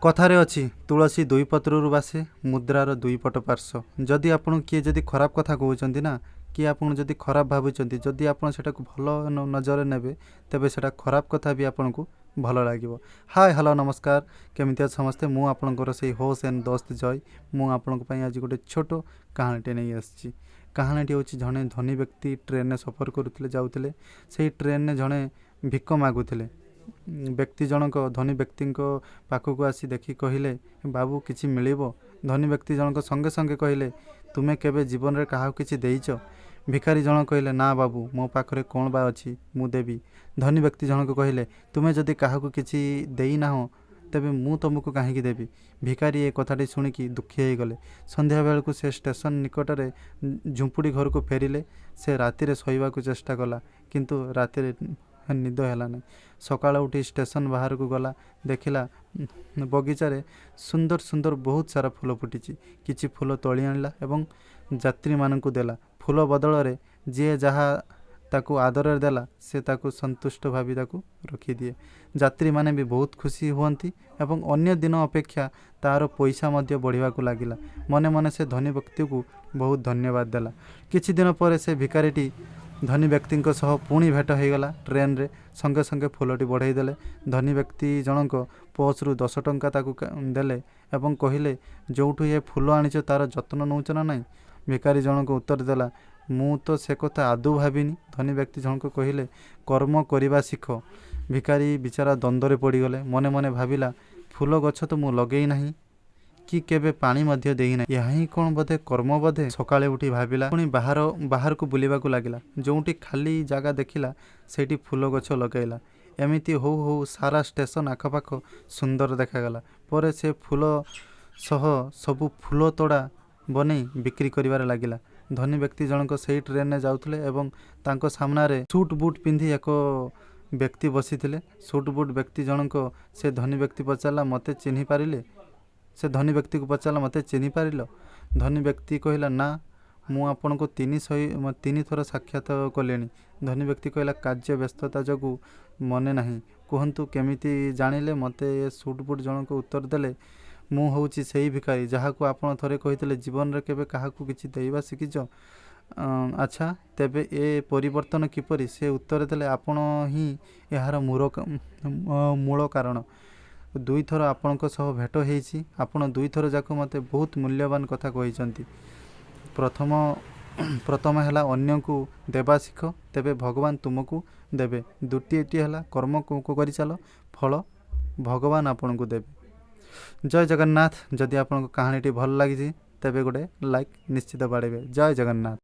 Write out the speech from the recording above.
कथारे अच्छी तुलसी दुई पत्रु बासे मुद्रार दुई पट पार्श्व जदि आपन किए जदि खराब कथा कहते ना कि आपन जदि खराब भावुं जदि आपन सेटा भल नजर नेबे तेबे सेटा खराब कथा भी आपन को भल लगे। हाय हेलो नमस्कार केमिति समस्ते मु आपनकर से होस्ट एंड दोस्त जय मु आपन आज गोटे छोट कहानीटे नहीं आसी। कहानीटी हूँ जड़े धनी व्यक्ति ट्रेन में सफर करुले जाऊे से ट्रेन में जड़े भिक मागुले व्यक्ति जनक धनी व्यक्ति पाखक आसी देखी कहले बाबू किसी मिल। धनी व्यक्ति जनक संगे संगे कहले तुम्हें केबे जीवन में क्या किसी देच। भिखारी जन कहले ना बाबू मो पाखरे कौन बा अच्छी मु देवी। धनी व्यक्ति जनक कहले तुम्हें जदि क्या किसी देना तेबे मु तुमको कहीं देवी। भिखारी ए कथाटी शुणिकी दुखी हो गले। संध्या बेलू से स्टेशन निकटरे झुंपुड़ी घर को फेरिले। से राति शोवा चेष्टा कला किंतु राति निद है नहीं। सकाळ उठी स्टेशन बाहर को गला देखला बगीचारे सुंदर सुंदर बहुत सारा फूल फुटी। किछि फूल तोली आनला एवं यात्री मानकु देला। फूल बदल रे जे जहा ताकू आदर देला से ताकू संतुष्ट भावी ताकू रखी दिए। यात्री माने भी बहुत खुशी हुअंती एवं अन्य दिन अपेक्षा तार पैसा मध्य बढ़िया को लागिला। मने मने से धनी व्यक्ति को बहुत धन्यवाद देला। किछि दिन पर से भिखारीटी धनी व्यक्ति सह पुणी भेट हो गला। ट्रेन रे संगे संगे फूलटी बढ़ाई देले। धनी व्यक्ति जनक पच रु 10 टंका ताकू देले एवं कहले जोठू ये फूल आनीच तार जत्न नौच ना नहीं। भिखारी जनक उत्तर देला मु तो से कथा आदौ भाविनी। धनी व्यक्ति जनक कहले कर्म करवा शिख। भिखारी बिचारा द्वंद्व पड़गले। मने मने भाविला फूल गछ तो मु लगे नहीं कि केबे पानी मध्य देना यही कौन बोधे कर्म बोधे। सकाळे उठी भाविला पुणी बाहर को बुलिबा को लागिला। जोटी खाली जगह देखिला सेठी फूल गछ लगैला। एमिति हो हो सारा स्टेशन आखपाख सुंदर देखागला। पर से फूल सह सबु फूल तोड़ा बने बिक्री करिवार लागिला। धनी व्यक्ति जनक से ट्रेन में जाउथले एवं तांको सामनारे सूट बूट पिंधि एक व्यक्ति बसीथिले। सूट बूट व्यक्ति जनक से धनी व्यक्ति पचारा मते चिन्हि पारिले। से धनी व्यक्ति को पचारा मते चिन्हि पारिल। धनी व्यक्ति कहला ना मु आपन को 3 थर साक्षात कलेनी। धनी व्यक्ति कहला कार्य व्यस्तता जगू मने नहीं कहतु केमिति जानिले। मते सूट बूट जनक उत्तर देले मु होउची सेही भिखारी जहाँ को आपन थरे कहितले जीवन रे केबे काहाकू किछि देइबा सिकिछ। अच्छा तेबे ए परिवर्तन किपरि। से उत्तर देले आपन ही यार मूल कारण। 2 थर आपनक सह भेट होईछि। आपन 2 थर जाक मते बहुत मूल्यवान कथा कहिसंती। प्रथम हैला अन्य को देवा शिख तेबे भगवान तुमको देबे। द्वितीयटी हैला कर्म को करि चलो फल भगवान आपन को देबे। जय जगन्नाथ। जदि आपन को कहानीटी भल लागिछि तेबे गोटे लाइक निश्चित बाड़ेबे। जय जगन्नाथ।